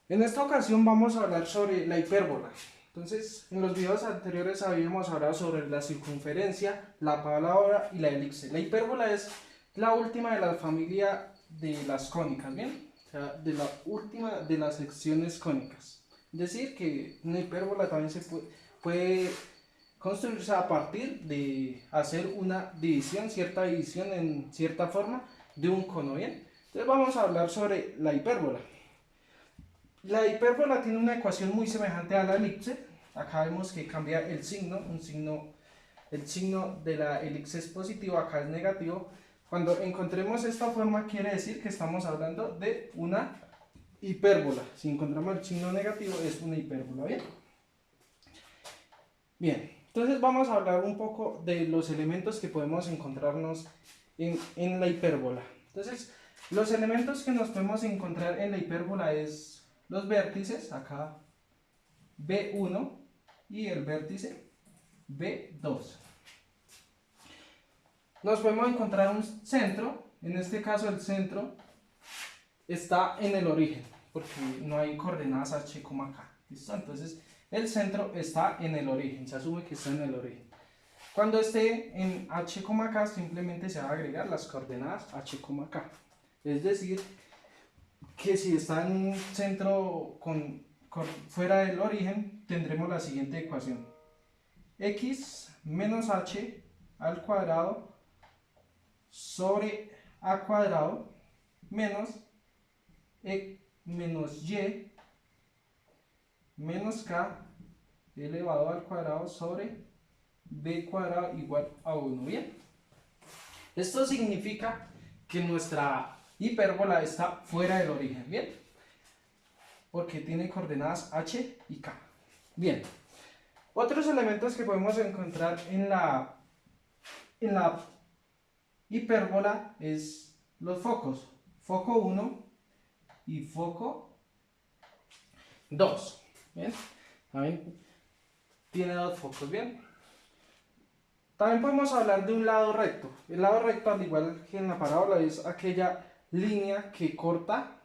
En esta ocasión vamos a hablar sobre la hipérbola. Entonces, en los videos anteriores habíamos hablado sobre la circunferencia, la parábola y la elipse. La hipérbola es la última de la familia de las cónicas, ¿bien? O sea, de la última de las secciones cónicas. Es decir, que una hipérbola también puede construirse a partir de hacer una división, cierta división en cierta forma de un cono, ¿bien? Entonces vamos a hablar sobre la hipérbola. La hipérbola tiene una ecuación muy semejante a la elipse. Acá vemos que cambia el signo de la elipse es positivo, acá es negativo. Cuando encontremos esta forma quiere decir que estamos hablando de una hipérbola. Si encontramos el signo negativo es una hipérbola, ¿bien? Bien, entonces vamos a hablar un poco de los elementos que podemos encontrarnos en la hipérbola. Entonces, los elementos que nos podemos encontrar en la hipérbola es los vértices, acá B1 y el vértice B2. Nos podemos encontrar un centro, en este caso el centro está en el origen, porque no hay coordenadas h, k. ¿Listo? Entonces el centro está en el origen, se asume que está en el origen. Cuando esté en h, k, simplemente se va a agregar las coordenadas h, k. Es decir, que si está en un centro fuera del origen, tendremos la siguiente ecuación. X menos h al cuadrado sobre a cuadrado menos menos y menos k elevado al cuadrado sobre b cuadrado igual a 1. Bien, esto significa que nuestra hipérbola está fuera del origen, bien, porque tiene coordenadas h y k. Bien, otros elementos que podemos encontrar en la hipérbola es los focos, foco 1 y foco 2. Bien, también tiene dos focos, bien. También podemos hablar de un lado recto. El lado recto, al igual que en la parábola, es aquella línea que corta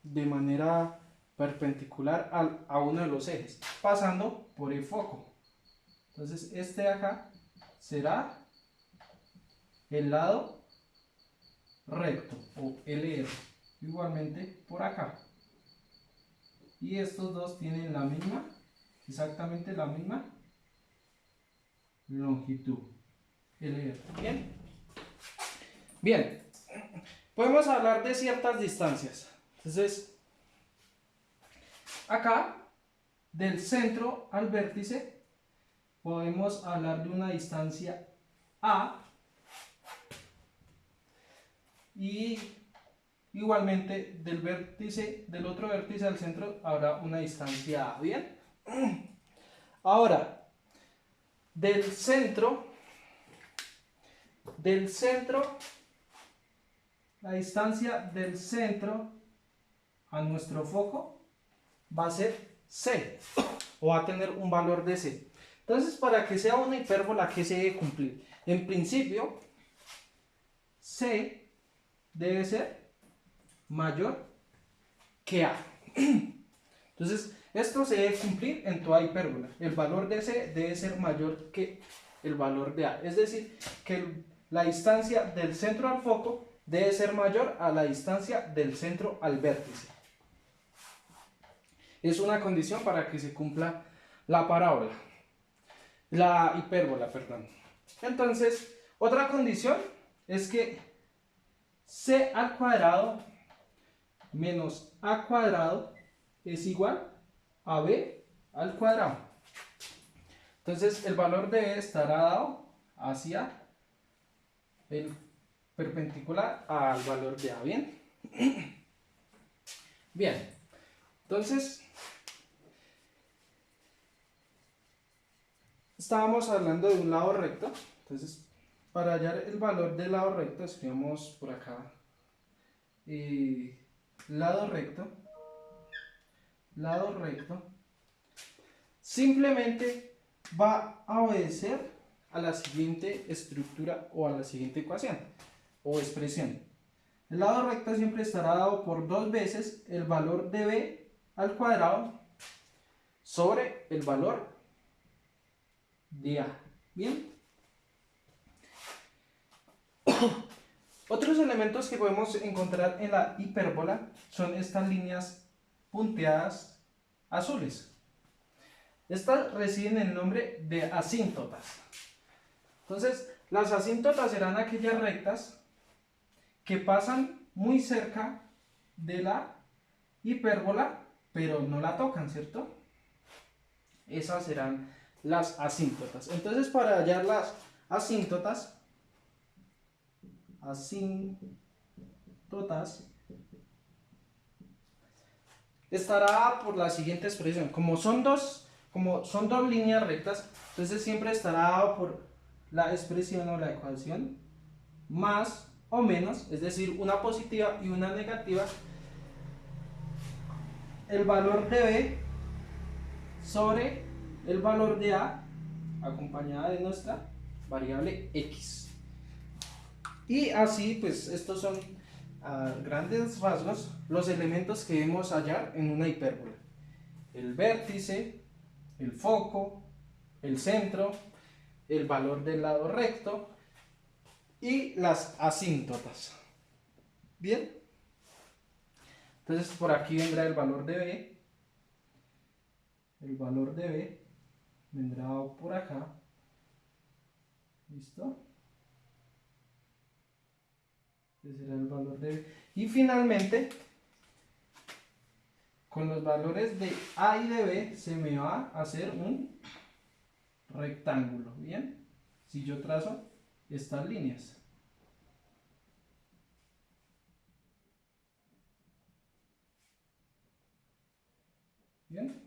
de manera perpendicular a uno de los ejes, pasando por el foco. Entonces este de acá será el lado recto o LR. Igualmente por acá. Y estos dos tienen exactamente la misma longitud. LR. Bien. Bien. Podemos hablar de ciertas distancias. Entonces, acá, del centro al vértice, podemos hablar de una distancia A. Y igualmente del otro vértice al centro habrá una distancia A. Bien. Ahora, del centro, la distancia del centro a nuestro foco va a ser C, o va a tener un valor de C. Entonces, para que sea una hipérbola, ¿qué se debe cumplir? En principio, C debe ser mayor que A. Entonces, esto se debe cumplir en toda hipérbola. El valor de C debe ser mayor que el valor de A. Es decir, que la distancia del centro al foco debe ser mayor a la distancia del centro al vértice. Es una condición para que se cumpla la hipérbola, perdón. Entonces, otra condición es que C al cuadrado menos A cuadrado es igual a B al cuadrado. Entonces, el valor de B estará dado hacia el perpendicular al valor de A. Bien. Bien. Entonces, estábamos hablando de un lado recto. Entonces, para hallar el valor del lado recto, escribimos por acá lado recto, simplemente va a obedecer a la siguiente estructura o a la siguiente ecuación o expresión. El lado recto siempre estará dado por dos veces el valor de B al cuadrado sobre el valor de A. Bien. Otros elementos que podemos encontrar en la hipérbola son estas líneas punteadas azules. Estas reciben el nombre de asíntotas. Entonces, las asíntotas serán aquellas rectas que pasan muy cerca de la hipérbola, pero no la tocan, ¿cierto? Esas serán las asíntotas. Entonces, para hallar las asíntotas, estará por la siguiente expresión. Como son dos líneas rectas, entonces siempre estará dado por la expresión o la ecuación más o menos, es decir, una positiva y una negativa, el valor de B sobre el valor de A, acompañada de nuestra variable X. Y así, pues, estos son a grandes rasgos los elementos que debemos hallar en una hipérbola: el vértice, el foco, el centro, el valor del lado recto y las asíntotas. Bien, entonces por aquí vendrá el valor de B. El valor de B vendrá por acá. ¿Listo? Este será el valor de B. Y finalmente, con los valores de A y de B se me va a hacer un rectángulo. Bien, si yo trazo estas líneas. Bien,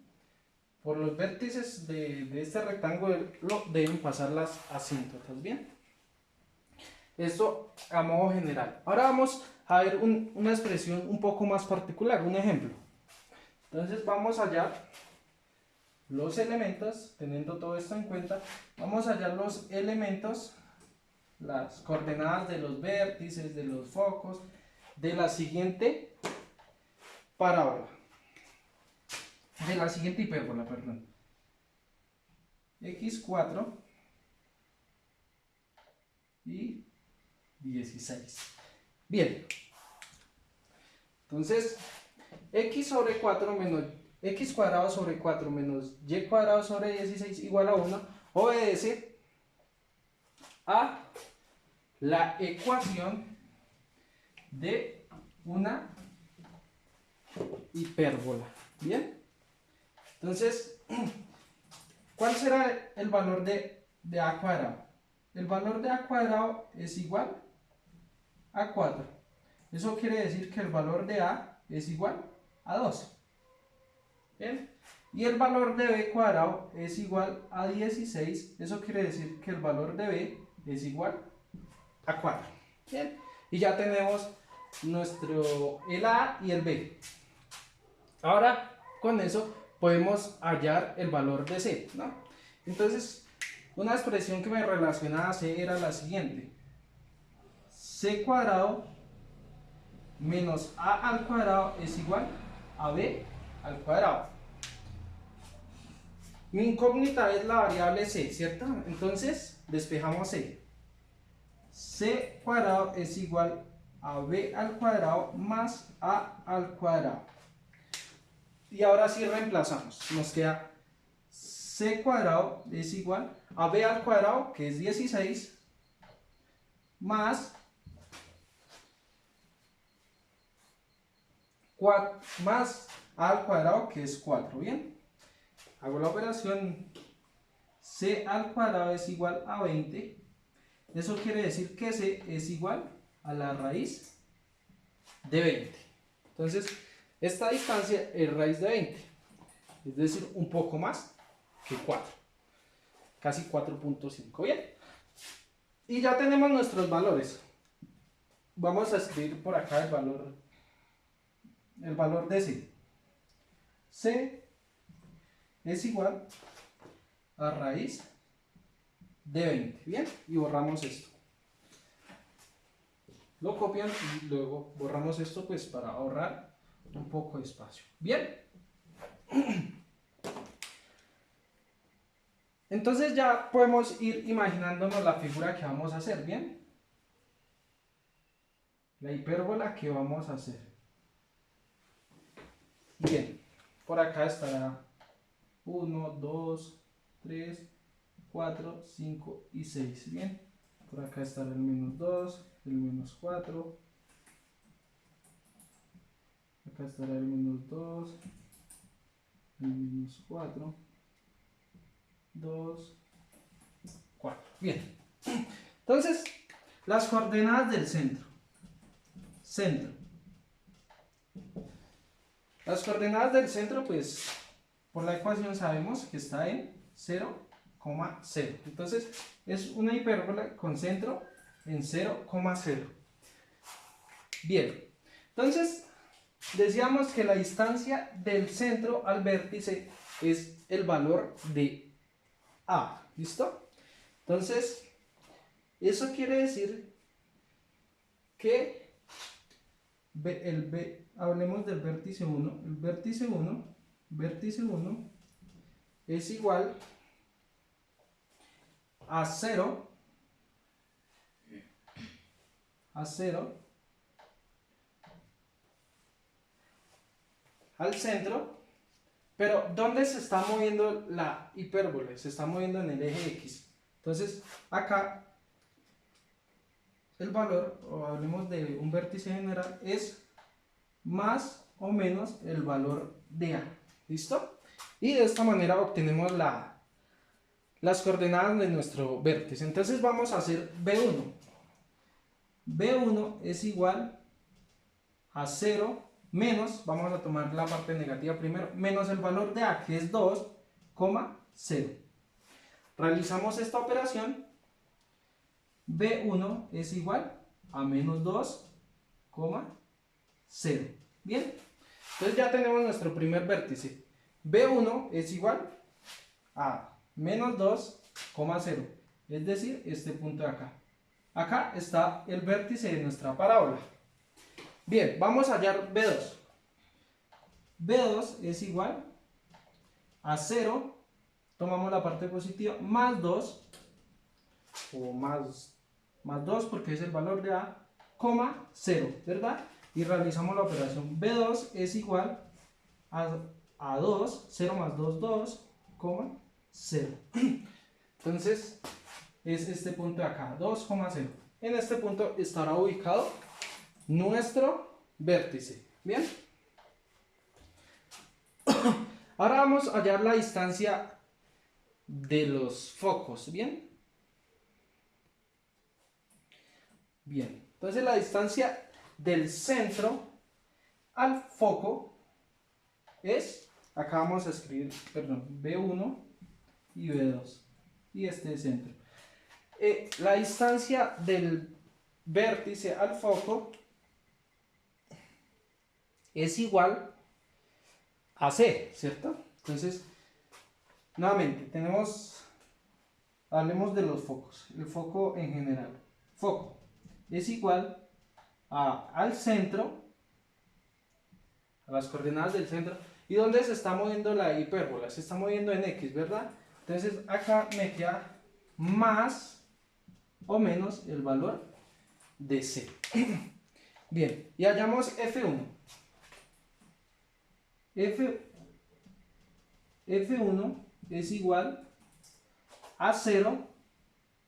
por los vértices de este rectángulo deben pasar las asíntotas. Bien, esto a modo general. Ahora vamos a ver una expresión un poco más particular, un ejemplo. Entonces vamos a hallar los elementos, teniendo todo esto en cuenta, vamos a hallar los elementos, las coordenadas de los vértices, de los focos, de la siguiente parábola, de la siguiente hipérbola, perdón. X4 y 16. Bien, entonces x sobre 4 menos x cuadrado sobre 4 menos y cuadrado sobre 16 igual a 1 obedece a la ecuación de una hipérbola. Bien, entonces, ¿cuál será el valor de a cuadrado? El valor de a cuadrado es igual a 4. Eso quiere decir que el valor de a es igual a 2. Bien, y el valor de b cuadrado es igual a 16. Eso quiere decir que el valor de b es igual a 4. Bien, y ya tenemos el a y el b. Ahora con eso podemos hallar el valor de c, ¿no? Entonces, una expresión que me relacionaba a c era la siguiente: c cuadrado menos a al cuadrado es igual a b al cuadrado. Mi incógnita es la variable c, ¿cierto? Entonces despejamos c. C cuadrado es igual a b al cuadrado más a al cuadrado. Y ahora sí reemplazamos. Nos queda c cuadrado es igual a b al cuadrado, que es 16, más a al cuadrado, que es 4. Bien, hago la operación. C al cuadrado es igual a 20. Eso quiere decir que C es igual a la raíz de 20. Entonces, esta distancia es raíz de 20. Es decir, un poco más que 4. Casi 4.5. Bien. Y ya tenemos nuestros valores. Vamos a escribir por acá el valor de C. C es igual a raíz de 20. Bien, y borramos esto. Lo copian y luego borramos esto, pues, para ahorrar un poco de espacio. Bien, Entonces ya podemos ir imaginándonos la figura que vamos a hacer, ¿bien? La hipérbola que vamos a hacer. Bien, por acá estará 1, 2, 3, 4, 5 y 6, ¿bien? Por acá estará el menos 2, el menos 4. Acá estará el menos 2, el menos 4, 2, 4. Bien. Entonces, las coordenadas del centro. Centro. Las coordenadas del centro, pues, por la ecuación sabemos que está en 0,0. Entonces, es una hipérbola con centro en 0,0. Bien. Entonces, decíamos que la distancia del centro al vértice es el valor de A. ¿Listo? Entonces, eso quiere decir que hablemos del vértice 1. El vértice 1 es igual a 0 al centro, pero ¿dónde se está moviendo la hipérbole? Se está moviendo en el eje X. Entonces, acá el valor, o hablemos de un vértice general, es más o menos el valor de A. ¿Listo? Y de esta manera obtenemos las coordenadas de nuestro vértice. Entonces vamos a hacer B1. B1 es igual a 0 menos, vamos a tomar la parte negativa primero, menos el valor de A, que es 2,0. Realizamos esta operación. B1 es igual a menos 2,0. Bien, entonces ya tenemos nuestro primer vértice. B1 es igual a menos 2,0, es decir, este punto de acá. Acá está el vértice de nuestra parábola. Bien, vamos a hallar B2. B2 es igual a 0, tomamos la parte positiva, más 2, o más 2 porque es el valor de A, 0, ¿verdad? Y realizamos la operación. B2 es igual a 2, 0 más 2, 2,0. Entonces, es este punto de acá, 2,0. En este punto estará ubicado nuestro vértice. ¿Bien? Ahora vamos a hallar la distancia de los focos. ¿Bien? Bien. Entonces, la distancia del centro al foco es, acá vamos a escribir, perdón, B1 y B2. Y este es centro. La distancia del vértice al foco es igual a C, ¿cierto? Entonces, nuevamente, hablemos de los focos, el foco en general. Foco es igual al centro, a las coordenadas del centro. ¿Y dónde se está moviendo la hipérbola? Se está moviendo en X, ¿verdad? Entonces, acá me queda más o menos el valor de C. Bien, y hallamos F1. F1 es igual a 0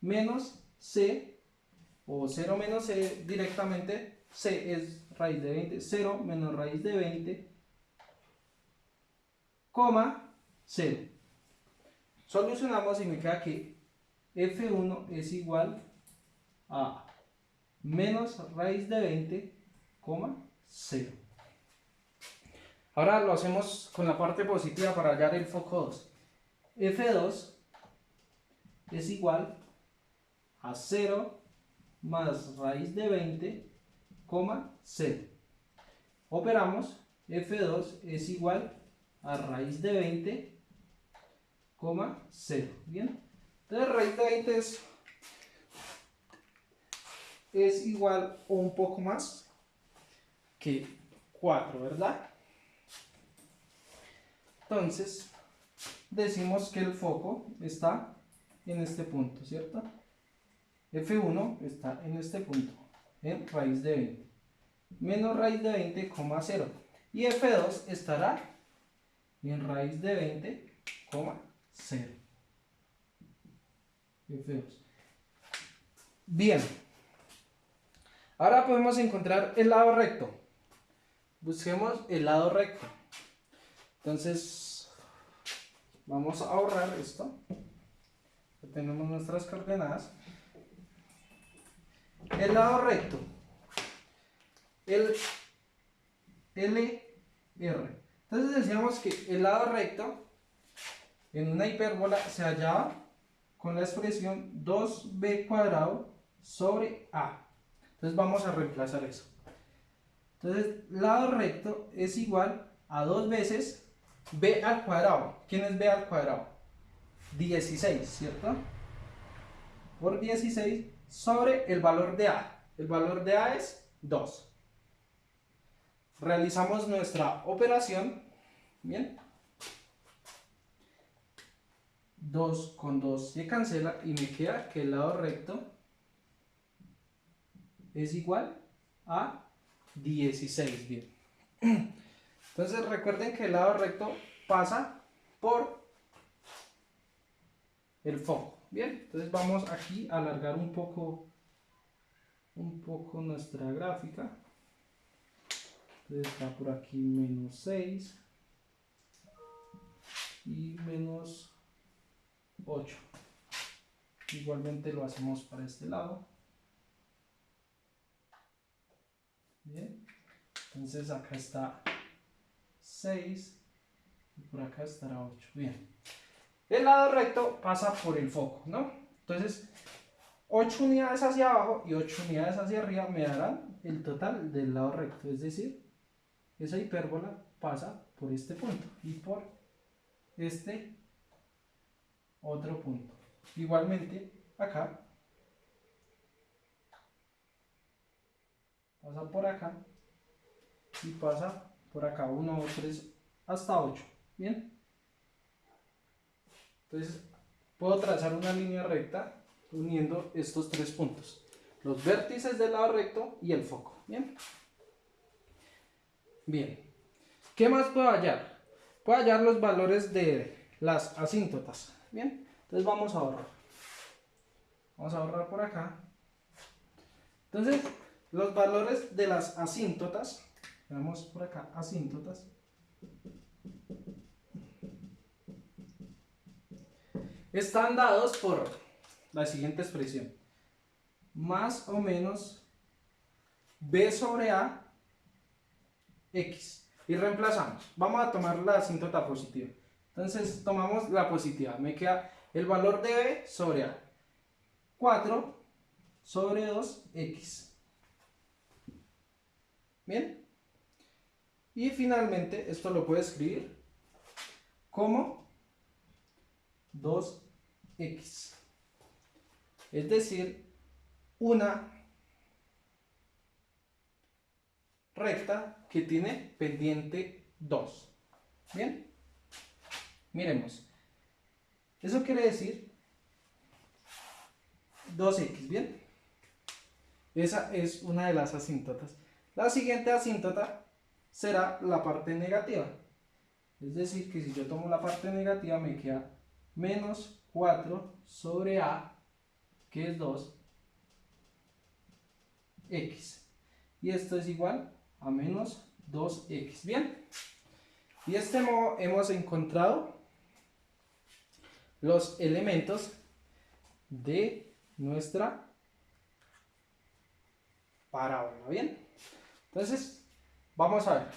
menos C, o 0 menos C directamente, C es raíz de 20, 0 menos raíz de 20, 0. Solucionamos y me queda que F1 es igual a menos raíz de 20, 0. Ahora lo hacemos con la parte positiva para hallar el foco 2. F2 es igual a 0 más raíz de 20, 0. Operamos, F2 es igual a raíz de 20, 0. Bien, entonces raíz de 20 es igual o un poco más que 4, ¿verdad? Entonces, decimos que el foco está en este punto, ¿cierto? F1 está en este punto, en raíz de 20, menos raíz de 20, 0. Y F2 estará en raíz de 20, 0. F2. Bien. Ahora podemos encontrar el lado recto. Busquemos el lado recto. Entonces, vamos a borrar esto. Ya tenemos nuestras coordenadas. El lado recto. El LR. Entonces decíamos que el lado recto en una hipérbola se hallaba con la expresión 2b cuadrado sobre a. Entonces vamos a reemplazar eso. Entonces, lado recto es igual a 2 veces b al cuadrado. ¿Quién es b al cuadrado? 16, ¿cierto? Por 16 sobre el valor de a. El valor de a es 2. Realizamos nuestra operación. Bien. 2 con 2 se cancela y me queda que el lado recto es igual a 16. Bien. Entonces recuerden que el lado recto pasa por el foco. Bien, entonces vamos aquí a alargar un poco nuestra gráfica. Entonces está por aquí menos 6 y menos 8. Igualmente lo hacemos para este lado. Bien, entonces acá está 6 y por acá estará 8. Bien, el lado recto pasa por el foco, ¿no? Entonces 8 unidades hacia abajo y 8 unidades hacia arriba me darán el total del lado recto, es decir, esa hipérbola pasa por este punto y por este otro punto. Igualmente acá pasa por acá y pasa por acá 1, 2, 3 hasta 8. Bien, entonces puedo trazar una línea recta uniendo estos tres puntos, los vértices del lado recto y el foco. Bien, bien, ¿qué más puedo hallar? Puedo hallar los valores de las asíntotas. Bien, entonces vamos a ahorrar por acá. Entonces los valores de las asíntotas, veamos por acá, asíntotas, están dados por la siguiente expresión: más o menos b sobre a x. Y reemplazamos. Vamos a tomar la asíntota positiva. Entonces tomamos la positiva. Me queda el valor de b sobre a. 4 sobre 2x. Bien. Y finalmente esto lo puedo escribir como 2x. Es decir, una recta que tiene pendiente 2. Bien, miremos. Eso quiere decir 2x. Bien, esa es una de las asíntotas. La siguiente asíntota será la parte negativa. Es decir, que si yo tomo la parte negativa me queda menos 4 sobre a, que es 2x. Y esto es igual a menos 2x. Bien, y de este modo hemos encontrado los elementos de nuestra parábola. Bien, entonces vamos a ver.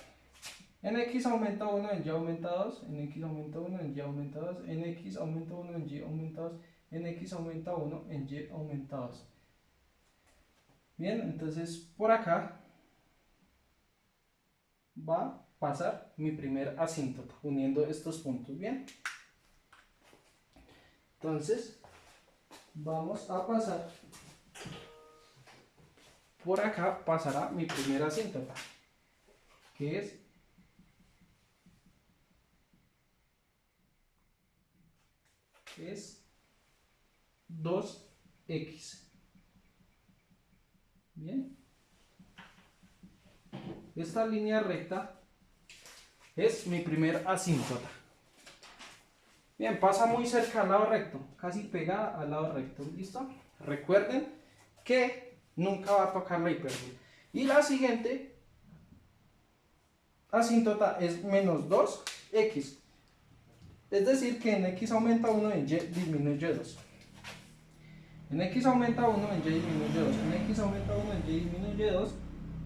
En x aumenta 1, en y aumenta 2, en x aumenta 1, en y aumenta 2, en x aumenta 1, en y aumenta 2, en x aumenta 1, en y aumenta 2. Bien, entonces por acá va a pasar mi primer asíntota uniendo estos puntos. Bien, entonces vamos a pasar por acá, pasará mi primera asíntota, que es es 2x. Bien. Esta línea recta es mi primer asíntota. Bien, pasa muy cerca al lado recto, casi pegada al lado recto. ¿Listo? Recuerden que nunca va a tocar la hipérbola. Y la siguiente asíntota es menos 2x. Es decir, que en x aumenta 1, en y disminuye 2. En x aumenta 1, en y disminuye 2. En x aumenta 1, en y disminuye 2.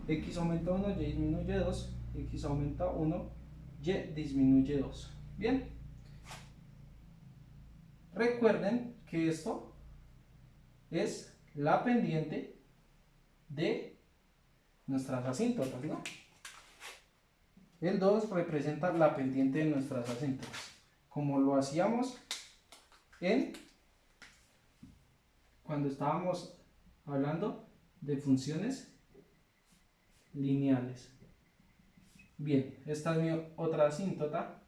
X aumenta 1, y disminuye 2. X aumenta 1, y disminuye 2. Bien. Recuerden que esto es la pendiente de nuestras asíntotas, ¿no? El 2 representa la pendiente de nuestras asíntotas, como lo hacíamos cuando estábamos hablando de funciones lineales. Bien, esta es mi otra asíntota.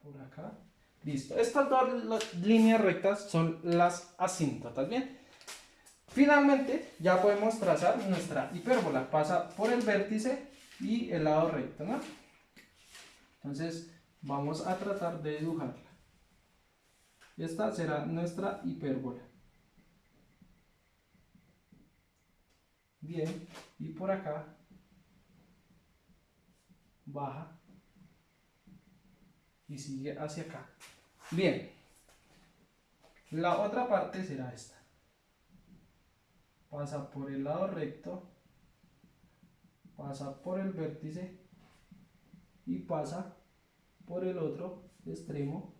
Por acá. Listo. Estas dos líneas rectas son las asíntotas. Bien. Finalmente, ya podemos trazar nuestra hipérbola. Pasa por el vértice y el lado recto, ¿no? Entonces, vamos a tratar de dibujarla. Esta será nuestra hipérbola. Bien, y por acá baja y sigue hacia acá. Bien, la otra parte será esta. Pasa por el lado recto, pasa por el vértice y pasa por el otro extremo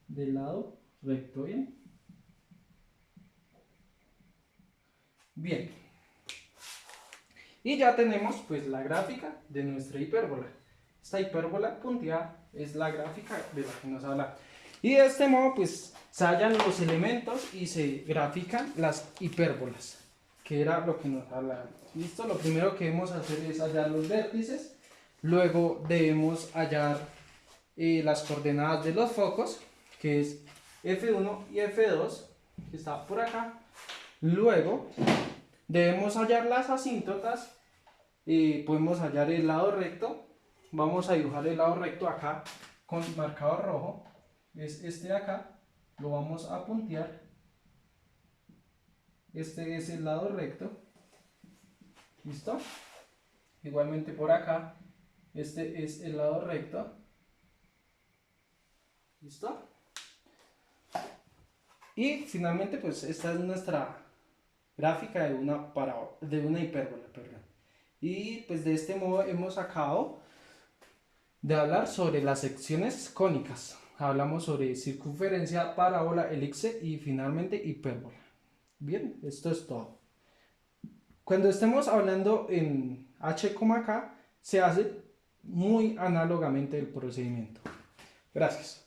del lado recto. Bien. Bien. Y ya tenemos pues la gráfica de nuestra hipérbola. Esta hipérbola punteada es la gráfica de la que nos habla. Y de este modo pues se hallan los elementos y se grafican las hipérbolas, que era lo que nos habla. ¿Listo? Lo primero que debemos hacer es hallar los vértices. Luego debemos hallar las coordenadas de los focos, que es F1 y F2, que está por acá. Luego debemos hallar las asíntotas. Podemos hallar el lado recto. Vamos a dibujar el lado recto acá con marcador rojo. Es este de acá. Lo vamos a puntear. Este es el lado recto. ¿Listo? Igualmente por acá. Este es el lado recto. ¿Listo? Y finalmente pues esta es nuestra gráfica de una hipérbola, perdón. Y pues de este modo hemos acabado de hablar sobre las secciones cónicas. Hablamos sobre circunferencia, parábola, elipse y finalmente hipérbola. Bien, esto es todo. Cuando estemos hablando en H, K, se hace muy análogamente el procedimiento. Gracias.